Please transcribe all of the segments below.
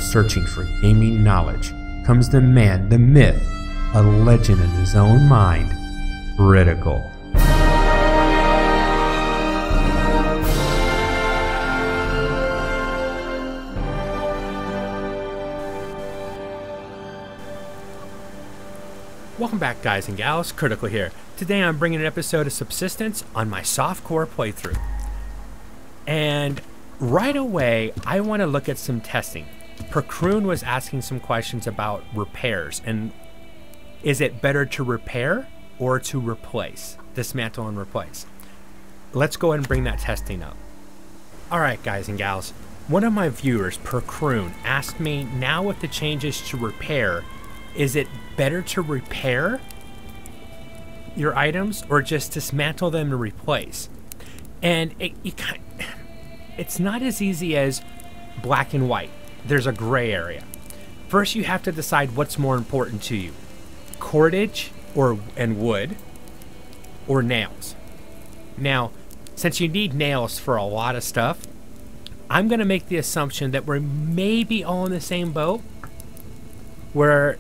searching for gaming knowledge comes the man, the myth, a legend in his own mind, Critical. Welcome back, guys and gals. Critical here. Today I'm bringing an episode of Subsistence on my softcore playthrough. And right away, I want to look at some testing. Percroon was asking some questions about repairs, and is it better to repair or to replace? Dismantle and replace. Let's go ahead and bring that testing up. Alright, guys and gals. One of my viewers, Percroon, asked me, now with the changes to repair, is it better to repair your items or just dismantle them and replace? And it's not as easy as black and white. There's a gray area. First, you have to decide what's more important to you: cordage and wood, or nails. Now, since you need nails for a lot of stuff, I'm going to make the assumption that we're maybe all in the same boat, where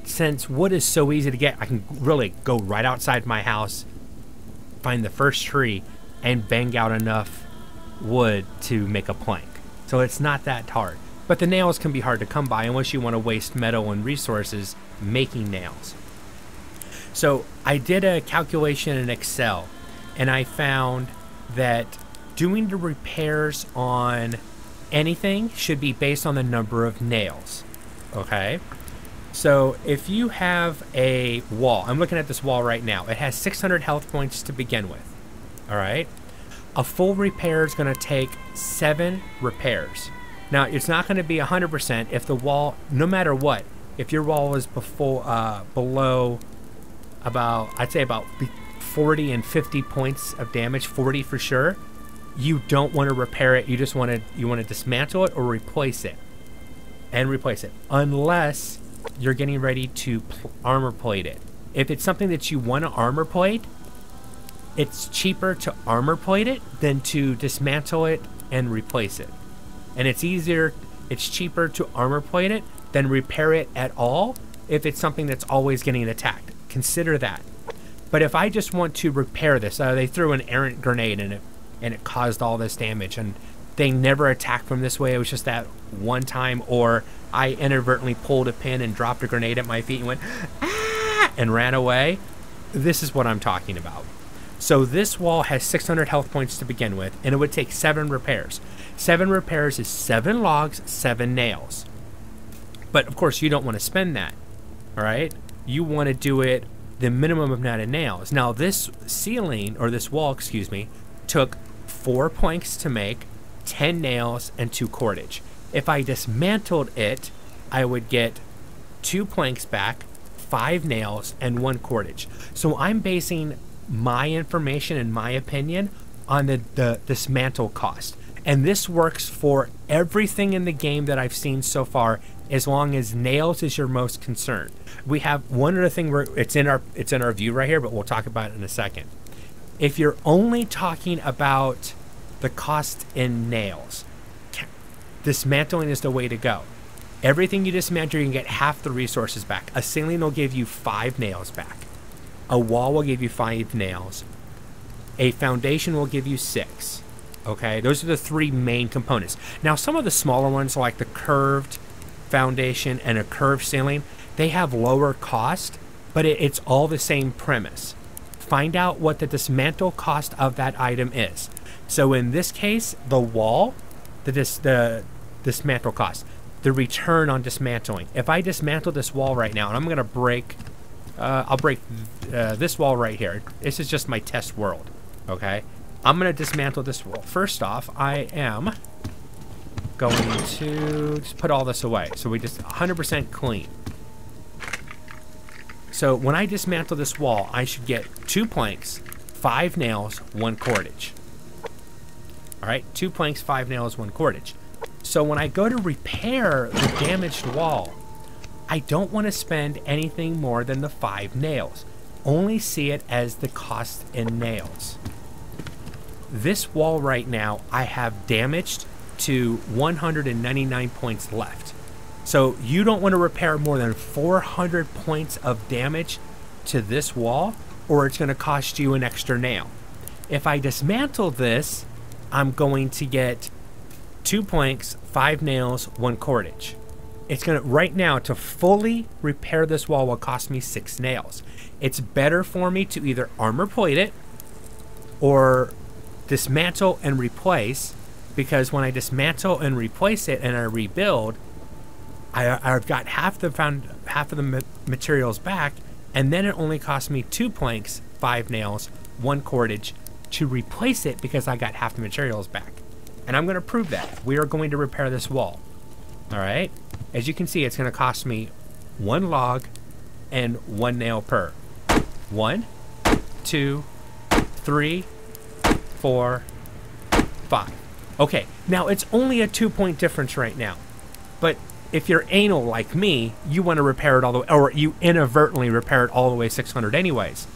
since wood is so easy to get, I can really go right outside my house, find the first tree, and bang out enough wood to make a plank. So it's not that hard. But the nails can be hard to come by unless you want to waste metal and resources making nails. So I did a calculation in Excel, and I found that doing the repairs on anything should be based on the number of nails. Okay? So if you have a wall, I'm looking at this wall right now, it has 600 health points to begin with. Alright? A full repair is going to take 7 repairs. Now, it's not going to be 100% if the wall, no matter what, if your wall is below about, I'd say about 40 and 50 points of damage, 40 for sure, you don't want to repair it. You just want to dismantle it or replace it. And replace it. Unless you're getting ready to armor plate it. If it's something that you want to armor plate, it's cheaper to armor plate it than to dismantle it and replace it. And it's cheaper to armor plate it than repair it at all if it's something that's always getting attacked. Consider that. But if I just want to repair this, they threw an errant grenade in it and it caused all this damage, and they never attacked from this way. It was just that one time, or I inadvertently pulled a pin and dropped a grenade at my feet and went, ah, and ran away. This is what I'm talking about. So this wall has 600 health points to begin with, and it would take 7 repairs. 7 repairs is 7 logs, 7 nails. But of course you don't want to spend that, all right? You want to do it the minimum amount of nails. Now this ceiling, or this wall, excuse me, took 4 planks to make, 10 nails, and 2 cordage. If I dismantled it, I would get 2 planks back, 5 nails, and 1 cordage. So I'm basing my information and my opinion on the dismantle cost. And this works for everything in the game that I've seen so far, as long as nails is your most concern. We have one other thing where it's in our view right here, but we'll talk about it in a second. If you're only talking about the cost in nails, dismantling is the way to go. Everything you dismantle, you can get half the resources back. A ceiling will give you 5 nails back. A wall will give you 5 nails. A foundation will give you 6. Okay, those are the 3 main components. Now, some of the smaller ones, like the curved foundation and a curved ceiling, they have lower cost, but it's all the same premise. Find out what the dismantle cost of that item is. So in this case, the wall, the dismantle cost, the return on dismantling. If I dismantle this wall right now, and I'm going to break, I'll break this wall right here. This is just my test world, okay? I'm going to dismantle this wall. First off, I am going to just put all this away. So we just 100% clean. So when I dismantle this wall, I should get 2 planks, 5 nails, 1 cordage. All right, 2 planks, 5 nails, 1 cordage. So when I go to repair the damaged wall, I don't want to spend anything more than the 5 nails. Only see it as the cost in nails. This wall right now, I have damaged to 199 points left. So you don't want to repair more than 400 points of damage to this wall, or it's going to cost you an extra nail. If I dismantle this, I'm going to get 2 planks, 5 nails, 1 cordage. It's going to, right now, to fully repair this wall will cost me 6 nails. It's better for me to either armor plate it or dismantle and replace, because when I dismantle and replace it and I rebuild, I've got half of the materials back, and then it only costs me 2 planks, 5 nails, 1 cordage to replace it because I got half the materials back. And I'm going to prove that. We are going to repair this wall. All right? As you can see, it's going to cost me 1 log and 1 nail per. 1, 2, 3, 4, 5. Okay, now it's only a 2-point difference right now. But if you're anal like me, you want to repair it all the way, or you inadvertently repair it all the way 600 anyways.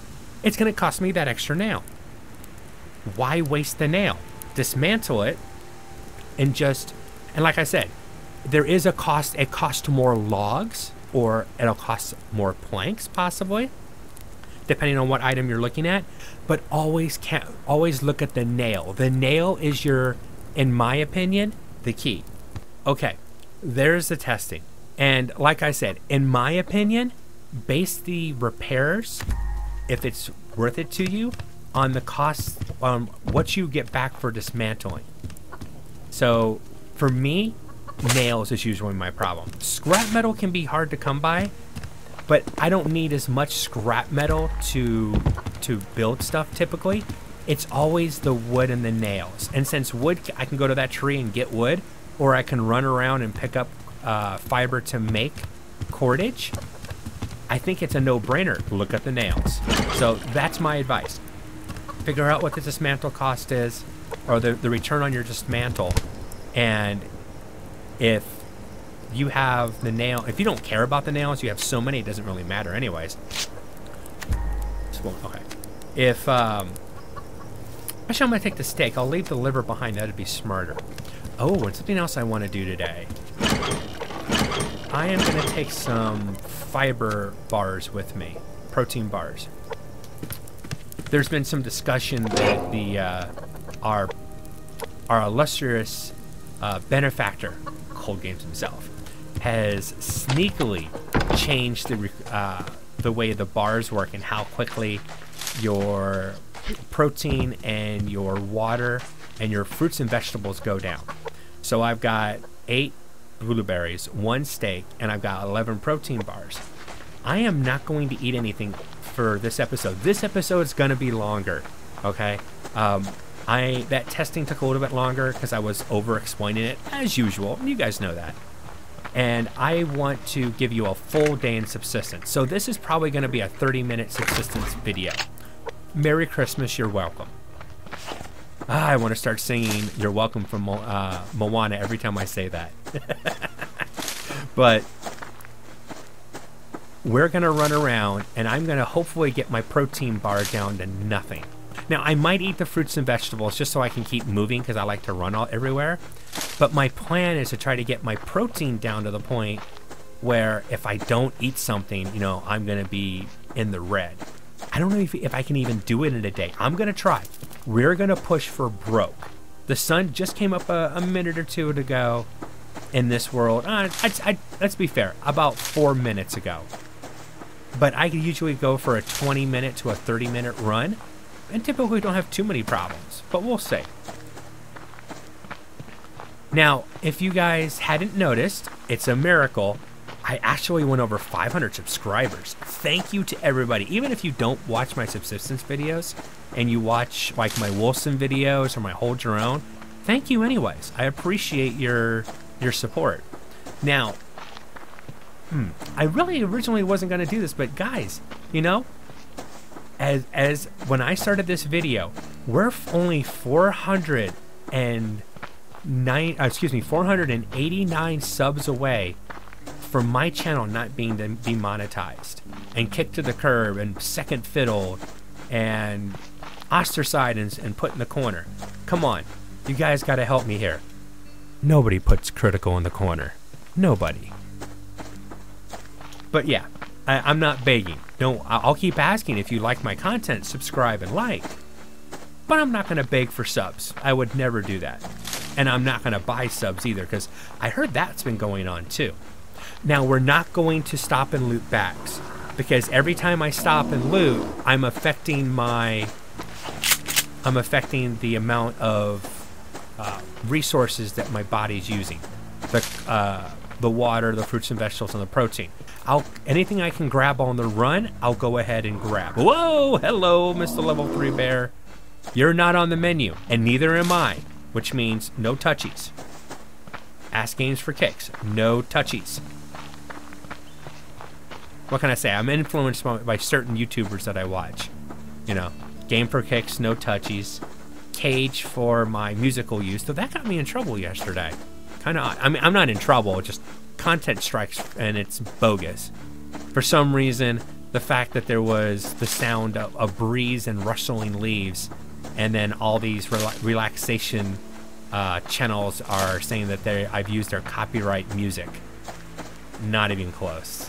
It's going to cost me that extra nail. Why waste the nail? Dismantle it and like I said, there is a cost. It costs more logs, or it'll cost more planks possibly, depending on what item you're looking at. But always look at the nail. The nail is in my opinion, the key. Okay, there's the testing. And like I said, in my opinion, base the repairs, if it's worth it to you, on the cost, what you get back for dismantling. So for me, nails is usually my problem. Scrap metal can be hard to come by, but I don't need as much scrap metal to build stuff typically. It's always the wood and the nails. And since wood, I can go to that tree and get wood, or I can run around and pick up fiber to make cordage. I think it's a no-brainer. Look at the nails. So that's my advice. Figure out what the dismantle cost is, or the return on your dismantle. And if you have the nail, if you don't care about the nails, you have so many, it doesn't really matter anyways. Okay. If, actually I'm gonna take the steak. I'll leave the liver behind, that'd be smarter. Oh, and something else I want to do today. I am gonna take some fiber bars with me, protein bars. There's been some discussion that our illustrious benefactor, Cold Games himself, has sneakily changed the way the bars work and how quickly your protein and your water and your fruits and vegetables go down. So I've got 8 blueberries, 1 steak, and I've got 11 protein bars. I am not going to eat anything for this episode. This episode is going to be longer, okay? That testing took a little bit longer because I was over-explaining it, as usual. You guys know that. And I want to give you a full day in Subsistence. So this is probably going to be a 30-minute Subsistence video. Merry Christmas, you're welcome. I want to start singing You're Welcome from Moana every time I say that. But we're going to run around, and I'm going to hopefully get my protein bar down to nothing. Now, I might eat the fruits and vegetables just so I can keep moving because I like to run everywhere. But my plan is to try to get my protein down to the point where if I don't eat something, you know, I'm going to be in the red. I don't know if I can even do it in a day. I'm going to try. We're going to push for broke. The sun just came up a minute or two ago in this world. Let's be fair, about 4 minutes ago. But I could usually go for a 20-minute to a 30-minute run, and typically don't have too many problems, but we'll see. Now, if you guys hadn't noticed, it's a miracle. I actually went over 500 subscribers. Thank you to everybody. Even if you don't watch my Subsistence videos and you watch like my Wilson videos or my Hold Your Own, thank you anyways. I appreciate your support. Now, I really originally wasn't going to do this, but guys, you know, as when I started this video, we're only 489 subs away from my channel not being demonetized and kicked to the curb and second fiddled and ostracized and put in the corner. Come on, you guys got to help me here. Nobody puts critical in the corner. Nobody. But yeah, I'm not begging. No, I'll keep asking if you like my content, subscribe and like. But I'm not going to beg for subs. I would never do that. And I'm not going to buy subs either, because I heard that's been going on too. Now, we're not going to stop and loot bags, because every time I stop and loot, I'm affecting the amount of resources that my body's using. The water, the fruits and vegetables, and the protein. Anything I can grab on the run, I'll go ahead and grab. Whoa, hello, Mr. Level 3 Bear. You're not on the menu, and neither am I, which means no touchies. Ask Games for Kicks, no touchies. What can I say? I'm influenced by certain YouTubers that I watch. You know, Game for Kicks, no touchies. Cage for my musical use, though that got me in trouble yesterday. Kind of odd. I mean, I'm not in trouble, just content strikes, and it's bogus. For some reason, the fact that there was the sound of a breeze and rustling leaves, and then all these relaxation channels are saying that I've used their copyright music. Not even close.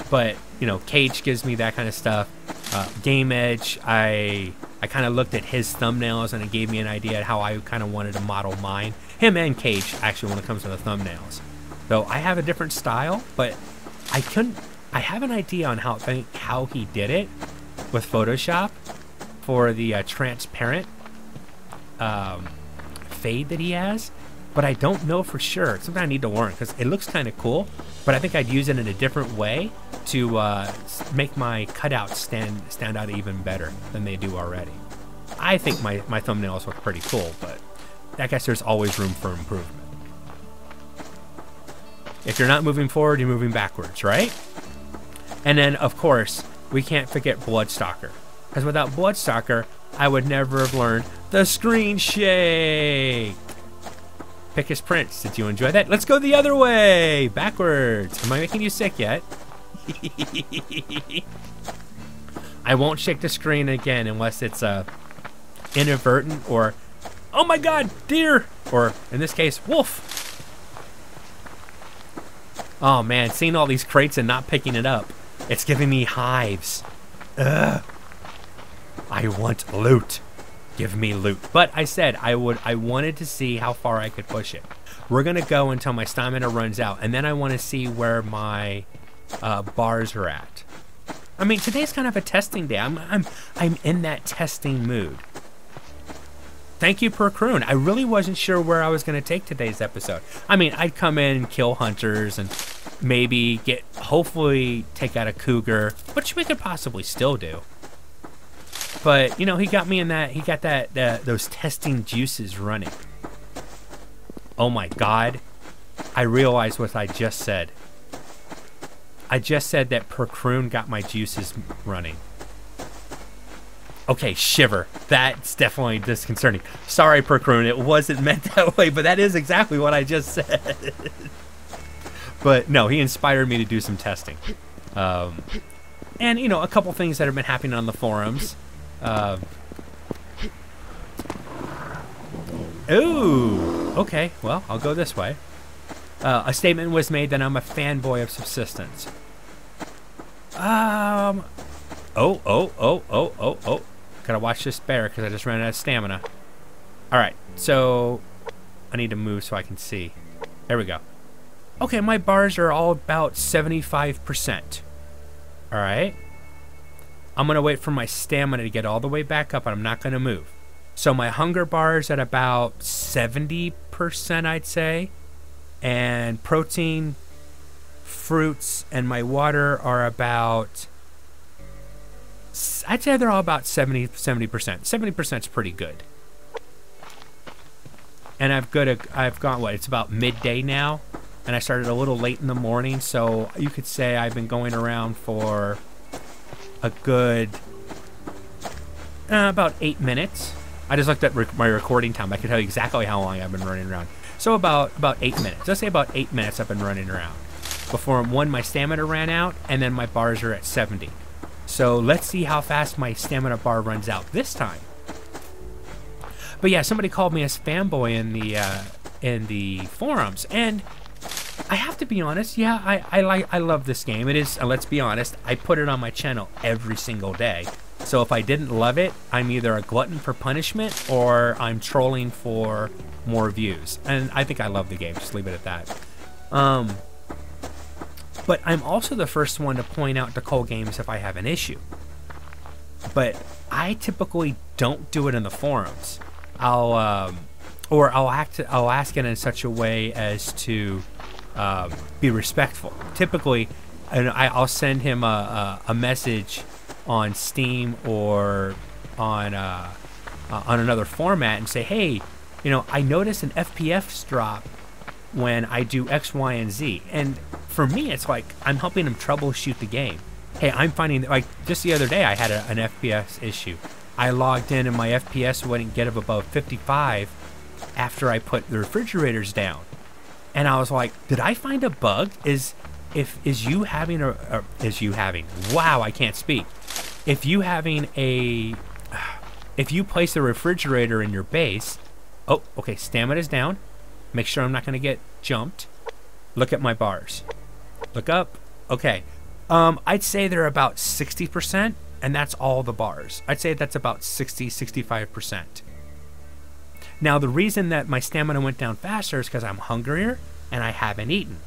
But, you know, Cage gives me that kind of stuff. Game Edge, I kind of looked at his thumbnails, and it gave me an idea of how I kind of wanted to model mine. Him and Cage, actually, when it comes to the thumbnails. Though I have a different style, but I have an idea on how he did it with Photoshop for the transparent fade that he has, but I don't know for sure. It's something I need to learn, because it looks kind of cool, but I think I'd use it in a different way to make my cutouts stand out even better than they do already. I think my thumbnails look pretty cool, but I guess there's always room for improvement. If you're not moving forward, you're moving backwards, right? And then, of course, we can't forget Bloodstalker, because without Bloodstalker, I would never have learned the screen shake. Pick his Prince. Did you enjoy that? Let's go the other way. Backwards. Am I making you sick yet? I won't shake the screen again unless it's inadvertent or, oh my god, deer, or in this case, wolf. Oh man, seeing all these crates and not picking it up, it's giving me hives. Ugh. I want loot. Give me loot. But I said I wanted to see how far I could push it. We're gonna go until my stamina runs out, and then I want to see where my bars are at. I mean, today's kind of a testing day. I'm in that testing mood. Thank you, Per Croon. I really wasn't sure where I was going to take today's episode. I mean, I'd come in and kill hunters and maybe hopefully take out a cougar, which we could possibly still do. But, you know, he got me in that, he got those testing juices running. Oh my God. I realized what I just said. I just said that Per Croon got my juices running. Okay, shiver. That's definitely disconcerting. Sorry, Per Croon, it wasn't meant that way, but that is exactly what I just said. But no, he inspired me to do some testing. And, you know, a couple things that have been happening on the forums. Ooh, okay, well, I'll go this way. A statement was made that I'm a fanboy of Subsistence. Oh. Gotta watch this bear because I just ran out of stamina. Alright, so I need to move so I can see. There we go. Okay, my bars are all about 75%. Alright. I'm gonna wait for my stamina to get all the way back up, and I'm not gonna move. So my hunger bar's at about 70%, I'd say. And protein, fruits, and my water are about, I'd say they're all about 70%. 70% is pretty good. And I've gone, what, it's about midday now, and I started a little late in the morning, so you could say I've been going around for a good, about 8 minutes. I just looked at my recording time. I can tell you exactly how long I've been running around. So about 8 minutes. Let's say about 8 minutes I've been running around. Before, one, my stamina ran out, and then my bars are at 70. So let's see how fast my stamina bar runs out this time. But yeah, somebody called me a fanboy in the forums, and I have to be honest. Yeah, I love this game. It is. Let's be honest. I put it on my channel every single day. So if I didn't love it, I'm either a glutton for punishment or I'm trolling for more views. And I think I love the game. Just leave it at that. But I'm also the first one to point out to Cole Games if I have an issue. But I typically don't do it in the forums. I'll ask it in such a way as to be respectful. Typically, and I'll send him a message on Steam or on another format and say, hey, you know, I notice an FPS drop when I do X, Y, and Z. And for me, it's like I'm helping him troubleshoot the game. Hey, I'm finding, like, just the other day I had an FPS issue. I logged in and my FPS wouldn't get above 55 after I put the refrigerators down. And I was like, did I find a bug? Is you having wow, I can't speak. If you place a refrigerator in your base, oh, okay, stamina's down. Make sure I'm not gonna get jumped. Look at my bars. Look up. Okay. I'd say they're about 60%, and that's all the bars. I'd say that's about 65%. Now, the reason that my stamina went down faster is because I'm hungrier and I haven't eaten.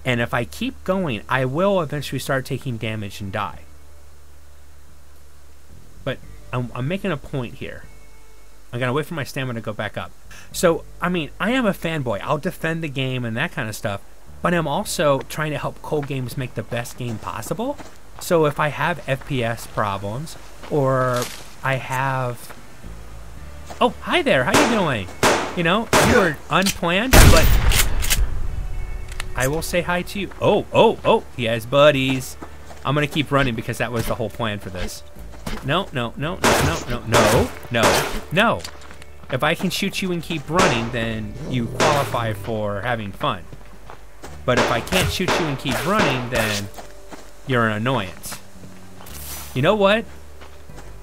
And if I keep going, I will eventually start taking damage and die. But I'm making a point here. I'm going to wait for my stamina to go back up. So, I mean, I am a fanboy. I'll defend the game and that kind of stuff. But I'm also trying to help Cole Games make the best game possible. So if I have FPS problems, or I have... Oh, hi there, how you doing? You know, you were unplanned, but I will say hi to you. Oh, he has buddies. I'm gonna keep running because that was the whole plan for this. No. If I can shoot you and keep running, then you qualify for having fun. But if I can't shoot you and keep running, then you're an annoyance. You know what?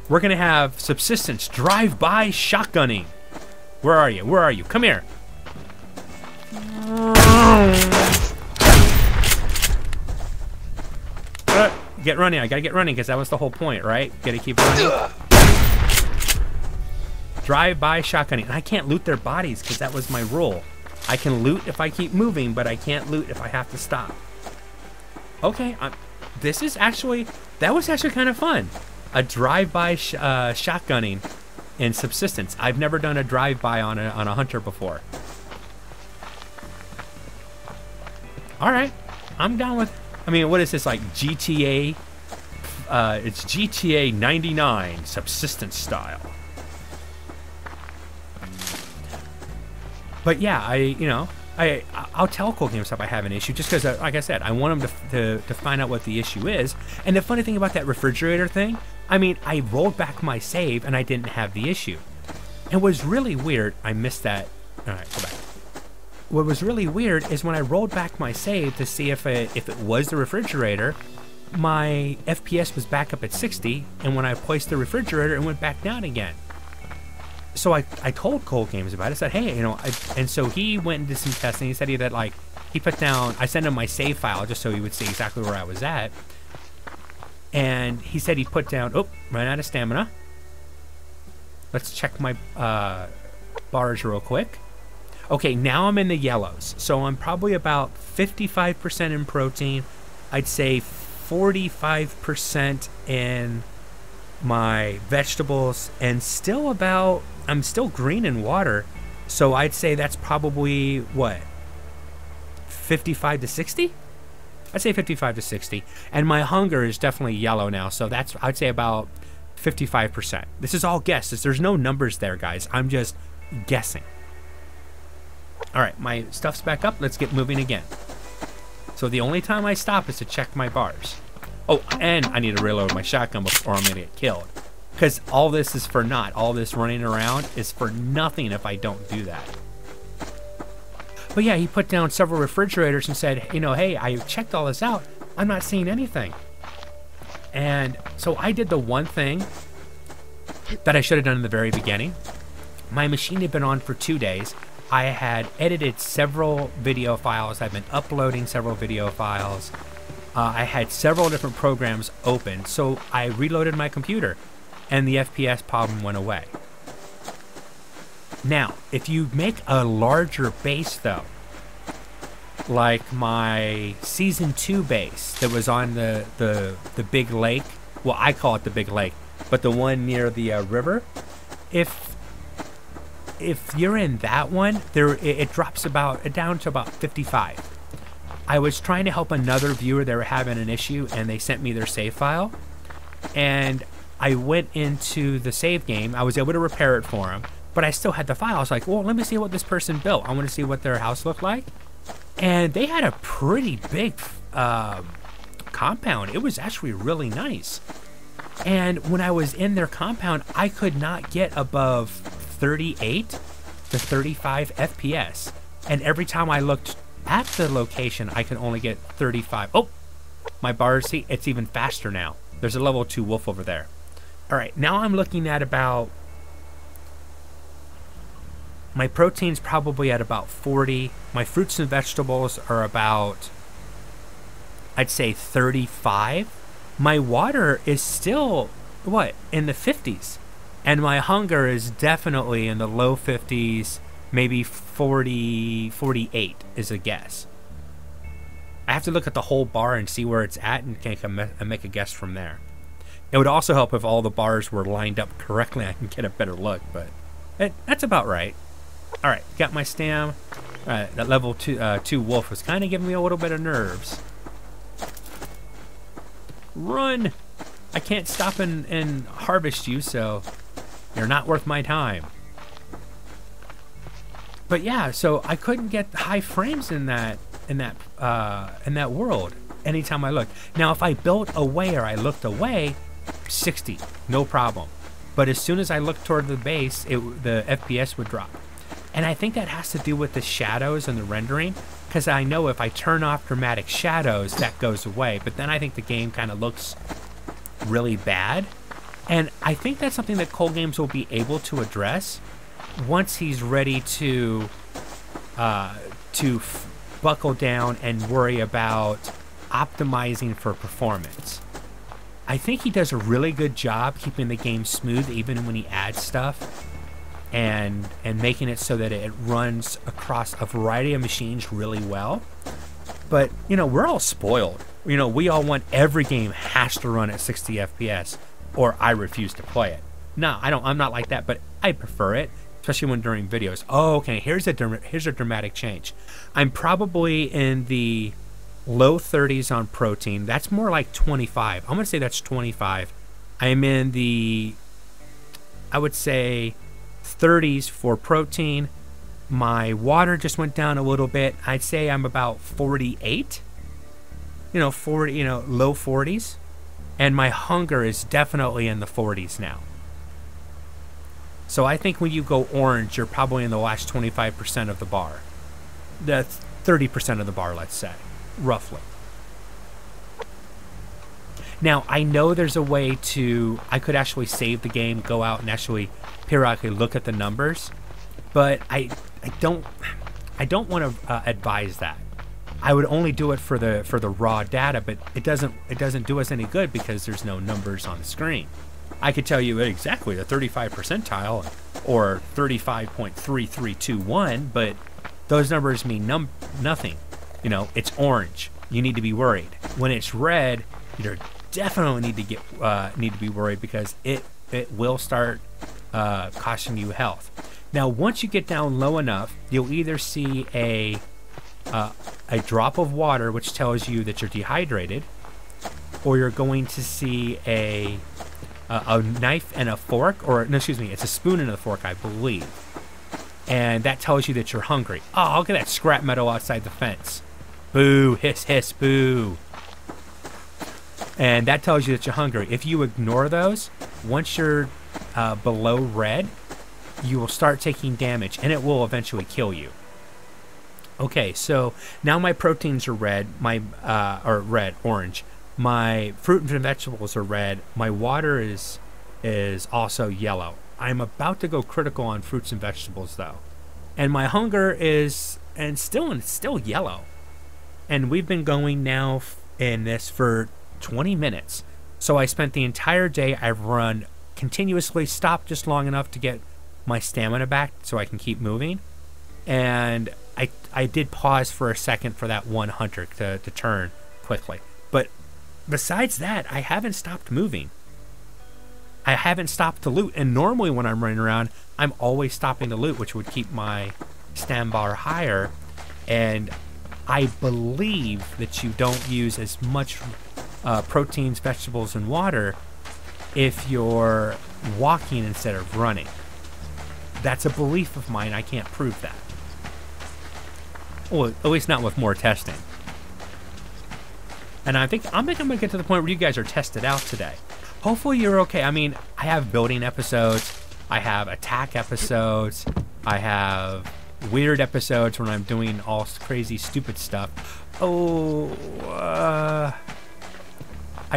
We're gonna have Subsistence drive-by shotgunning. Where are you? Where are you? Come here. Get running. I gotta get running because that was the whole point, right? Gotta keep running. Drive-by shotgunning. And I can't loot their bodies because that was my rule. I can loot if I keep moving, but I can't loot if I have to stop. Okay, this is actually, that was actually kind of fun. A drive-by shotgunning in Subsistence. I've never done a drive-by on a hunter before. All right, I'm down with, I mean, what is this, like GTA? It's GTA 99 Subsistence style. But yeah, I'll tell Cole Games if I have an issue, just because, like I said, I want them to find out what the issue is. And the funny thing about that refrigerator thing, I mean, I rolled back my save and I didn't have the issue. It was really weird. I missed that. All right, go back. What was really weird is when I rolled back my save to see if it was the refrigerator, my FPS was back up at 60, and when I placed the refrigerator, it went back down again. So I told Cole Games about it. I said, hey, you know, and so he went and did some testing. He said he put down, I sent him my save file just so he would see exactly where I was at. And he said he put down, oh, ran out of stamina. Let's check my bars real quick. Okay, now I'm in the yellows. So I'm probably about 55% in protein. I'd say 45% in my vegetables, and still about, I'm still green in water, so I'd say that's probably what, 55 to 60? I'd say 55 to 60, and my hunger is definitely yellow now, so that's, I'd say about 55%. This is all guesses. There's no numbers there, guys. I'm just guessing. All right, my stuff's back up. Let's get moving again. So the only time I stop is to check my bars. Oh, and I need to reload my shotgun before I'm gonna get killed. Because all this is for naught. All this running around is for nothing if I don't do that. But yeah, he put down several refrigerators and said, you know, hey, I checked all this out. I'm not seeing anything. And so I did the one thing that I should have done in the very beginning. My machine had been on for 2 days. I had edited several video files. I've been uploading several video files. I had several different programs open, so I reloaded my computer, and the FPS problem went away. Now, if you make a larger base, though, like my Season 2 base that was on the big lake, well, I call it the big lake, but the one near the river, if you're in that one, it drops down to about 55. I was trying to help another viewer. They were having an issue, and they sent me their save file, and I went into the save game. I was able to repair it for them, but I still had the file. I was like, well, let me see what this person built. I want to see what their house looked like. And they had a pretty big compound. It was actually really nice. And when I was in their compound, I could not get above 38 to 35 FPS. And every time I looked at the location, I could only get 35. Oh, my bars, see, it's even faster now. There's a level 2 wolf over there. All right, now I'm looking at about, my protein's probably at about 40. My fruits and vegetables are about, I'd say 35. My water is still, what, in the 50s. And my hunger is definitely in the low 50s, maybe 40, 48 is a guess. I have to look at the whole bar and see where it's at and make a guess from there. It would also help if all the bars were lined up correctly. I can get a better look, but that's about right. All right, got my stam. All right, that level 2 wolf was kind of giving me a little bit of nerves. Run! I can't stop and harvest you, so you're not worth my time. But yeah, so I couldn't get high frames in that world anytime I looked. Now, if I built away or I looked away, 60, no problem. But as soon as I looked toward the base, the FPS would drop. And I think that has to do with the shadows and the rendering, because I know if I turn off dramatic shadows, that goes away. But then I think the game kind of looks really bad. And I think that's something that Cold Games will be able to address once he's ready to buckle down and worry about optimizing for performance. I think he does a really good job keeping the game smooth even when he adds stuff, and making it so that it runs across a variety of machines really well. But, you know, we're all spoiled. You know, we all want every game has to run at 60 FPS or I refuse to play it. No, I'm not like that, but I prefer it, especially when during videos. Oh, okay, here's a dramatic change. I'm probably in the low 30s on protein. That's more like 25. I'm going to say that's 25. I'm in the, I would say, 30s for protein. My water just went down a little bit. I'd say I'm about 48. You know, 40, you know, low 40s. And my hunger is definitely in the 40s now. So I think when you go orange, you're probably in the last 25% of the bar. The 30% of the bar, let's say, roughly. Now, I know there's a way to, I could actually save the game, go out and actually periodically look at the numbers, but I don't want to advise that. I would only do it for the raw data, but it doesn't do us any good because there's no numbers on the screen. I could tell you exactly the 35 percentile or 35.3321, but those numbers mean nothing. You know, it's orange. You need to be worried. When it's red, you definitely need to be worried because it will start costing you health. Now, once you get down low enough, you'll either see a drop of water, which tells you that you're dehydrated, or you're going to see a knife and a fork, or no, excuse me, it's a spoon and a fork, I believe. And that tells you that you're hungry. Oh, look at that scrap metal outside the fence. Boo, hiss, hiss, boo. And that tells you that you're hungry. If you ignore those, once you're below red, you will start taking damage, and it will eventually kill you. Okay, so now my proteins are red, orange. My fruit and vegetables are red. My water is also yellow. I'm about to go critical on fruits and vegetables, though. And my hunger is still yellow. And we've been going now in this for 20 minutes. So I spent the entire day, I've run continuously, stopped just long enough to get my stamina back so I can keep moving. And I did pause for a second for that one hunter to turn quickly. But besides that, I haven't stopped moving. I haven't stopped to loot. And normally when I'm running around, I'm always stopping to loot, which would keep my stam bar higher. And I believe that you don't use as much proteins, vegetables, and water if you're walking instead of running. That's a belief of mine. I can't prove that. Well, at least not with more testing. And I think I'm gonna get to the point where you guys are tested out today. Hopefully you're okay. I mean, I have building episodes, I have attack episodes, I have weird episodes when I'm doing all crazy stupid stuff. I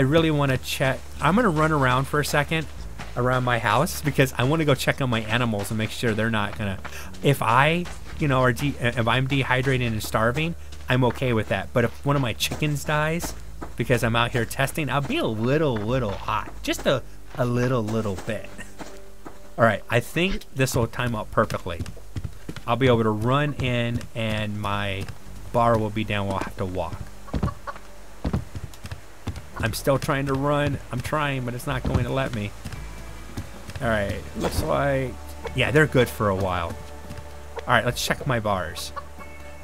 really want to check. I'm gonna run around for a second around my house because I want to go check on my animals and make sure they're not gonna. If I, if I'm dehydrated and starving, I'm okay with that. But if one of my chickens dies because I'm out here testing, I'll be a little hot, just a little bit. All right, I think this will time out perfectly. I'll be able to run in and my bar will be down while I have to walk. I'm still trying to run. I'm trying, but it's not going to let me. All right, looks like, yeah, they're good for a while. All right, let's check my bars.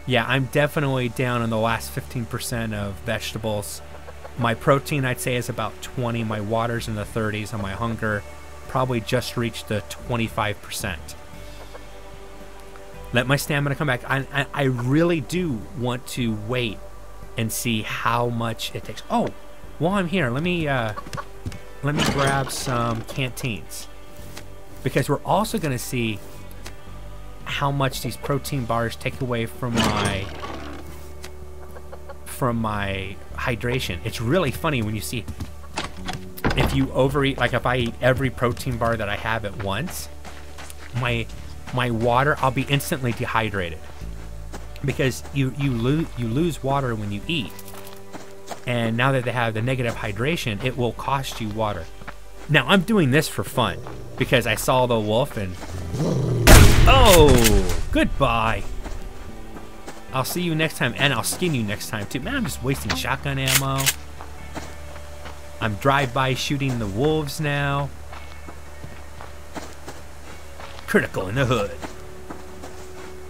Yeah, I'm definitely down on the last 15% of vegetables. My protein, I'd say, is about 20. My water's in the 30s, and my hunger probably just reached the 25%. Let my stamina come back. I really do want to wait and see how much it takes. Oh, while I'm here, let me grab some canteens, because we're also going to see how much these protein bars take away from my hydration. It's really funny when you see if you overeat. Like if I eat every protein bar that I have at once, my water, I'll be instantly dehydrated, because you lose water when you eat. And now that they have the negative hydration, it will cost you water. Now I'm doing this for fun because I saw the wolf and oh, goodbye. I'll see you next time, and I'll skin you next time too. Man, I'm just wasting shotgun ammo. I'm drive-by shooting the wolves now. Critical in the hood.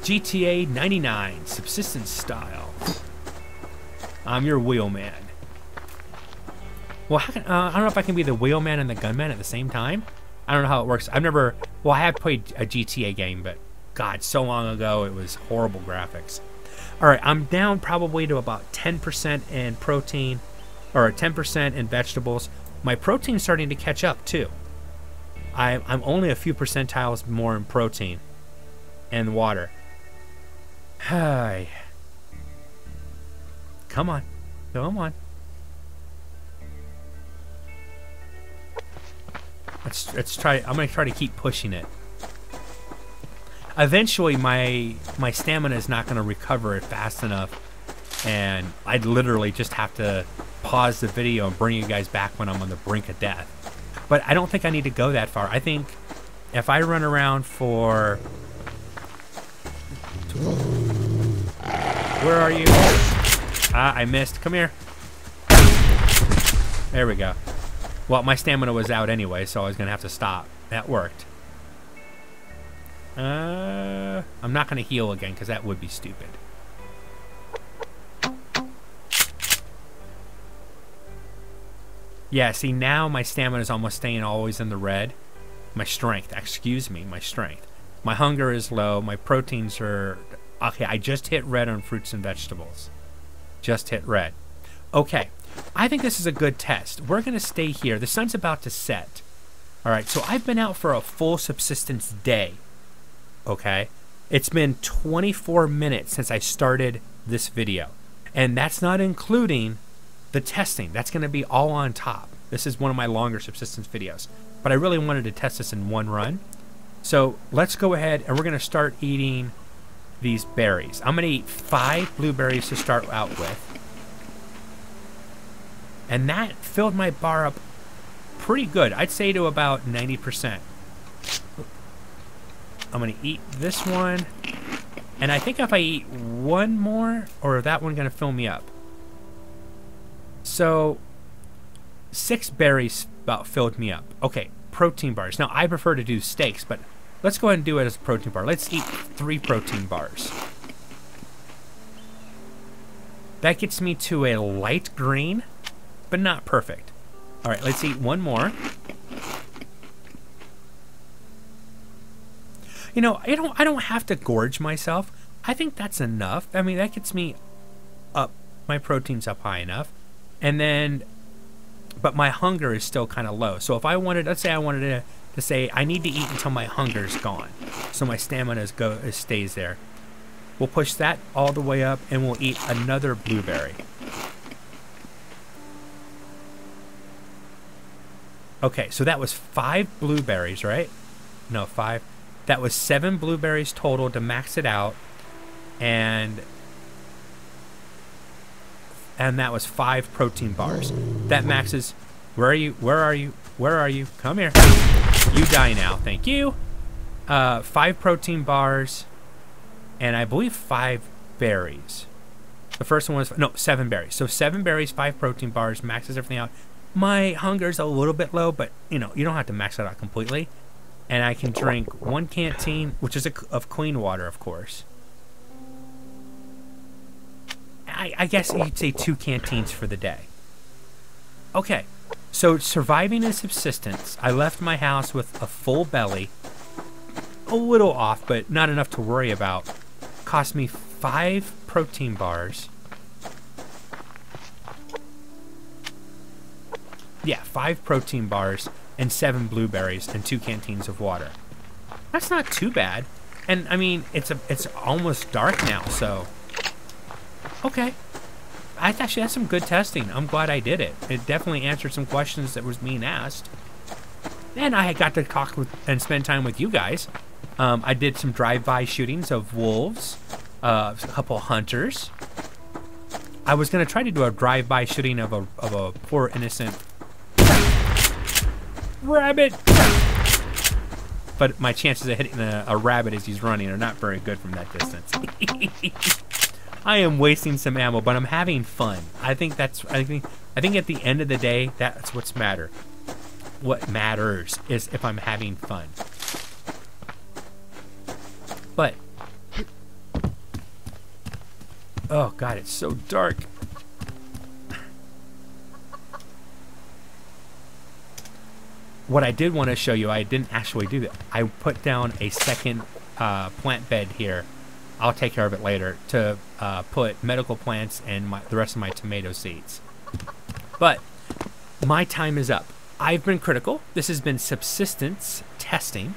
GTA 99 subsistence style. I'm your wheelman. Well, I don't know if I can be the wheelman and the gunman at the same time. I don't know how it works. I have played a GTA game, but God, so long ago, it was horrible graphics. All right, I'm down probably to about 10% in protein, or 10% in vegetables. My protein's starting to catch up too. I'm only a few percentiles more in protein and water. Hi. Come on. Come on. Let's try. I'm gonna try to keep pushing it. Eventually, my stamina is not gonna recover it fast enough, and I'd literally just have to pause the video and bring you guys back when I'm on the brink of death. But I don't think I need to go that far. I think if I run around for... Where are you? Ah, I missed. Come here. There we go. Well, my stamina was out anyway, so I was going to have to stop. That worked. I'm not going to heal again, because that would be stupid. Yeah, see, now my stamina is almost staying always in the red. My strength, excuse me, my strength. My hunger is low. My proteins are... Okay, I just hit red on fruits and vegetables. Just hit red. Okay, I think this is a good test. We're going to stay here. The sun's about to set. All right, so I've been out for a full subsistence day. Okay? It's been 24 minutes since I started this video. And that's not including the testing. That's going to be all on top. This is one of my longer subsistence videos. But I really wanted to test this in one run. So let's go ahead and we're going to start eating these berries. I'm gonna eat 5 blueberries to start out with. And that filled my bar up pretty good. I'd say to about 90%. I'm gonna eat this one. And I think if I eat one more, or that one gonna fill me up. So 6 berries about filled me up. Okay, protein bars. Now I prefer to do steaks, but let's go ahead and do it as a protein bar. Let's eat 3 protein bars. That gets me to a light green, but not perfect. All right, let's eat one more. You know, I don't have to gorge myself. I think that's enough. I mean, that gets me up, my protein's up high enough. And then, but my hunger is still kind of low. So if I wanted, let's say I wanted to say I need to eat until my hunger's gone, so my stamina stays there. We'll push that all the way up, and we'll eat another blueberry. Okay, so that was 5 blueberries, right? No, 5. That was 7 blueberries total to max it out, and that was 5 protein bars. That maxes. Where are you? Where are you? Where are you? Come here. You die now. Thank you. 5 protein bars, and I believe 5 berries. The first one was, no, 7 berries. So 7 berries, 5 protein bars, maxes everything out. My hunger's a little bit low, but you know, you don't have to max it out completely. And I can drink 1 canteen, which is of clean water, of course. I guess you'd say 2 canteens for the day. Okay, so surviving in subsistence, I left my house with a full belly, a little off, but not enough to worry about. Cost me 5 protein bars. Yeah, 5 protein bars and 7 blueberries and 2 canteens of water. That's not too bad. And I mean, it's almost dark now, so okay. Actually, that's some good testing. I'm glad I did it. It definitely answered some questions that was being asked. And I got to talk with and spend time with you guys. I did some drive-by shootings of wolves, a couple hunters. I was gonna try to do a drive-by shooting of a poor innocent rabbit, but my chances of hitting a rabbit as he's running are not very good from that distance. I am wasting some ammo, but I'm having fun. I think at the end of the day, that's what's matter. What matters is if I'm having fun. But oh god, it's so dark. What I did want to show you, I didn't actually do that. I put down a second plant bed here. I'll take care of it later to put medical plants and the rest of my tomato seeds. But my time is up. I've been critical. This has been subsistence testing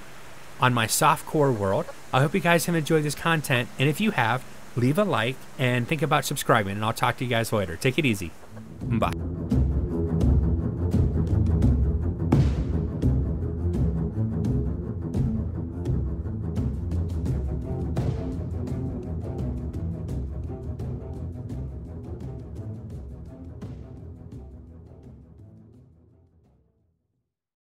on my softcore world. I hope you guys have enjoyed this content, and if you have, leave a like and think about subscribing, and I'll talk to you guys later. Take it easy. Bye.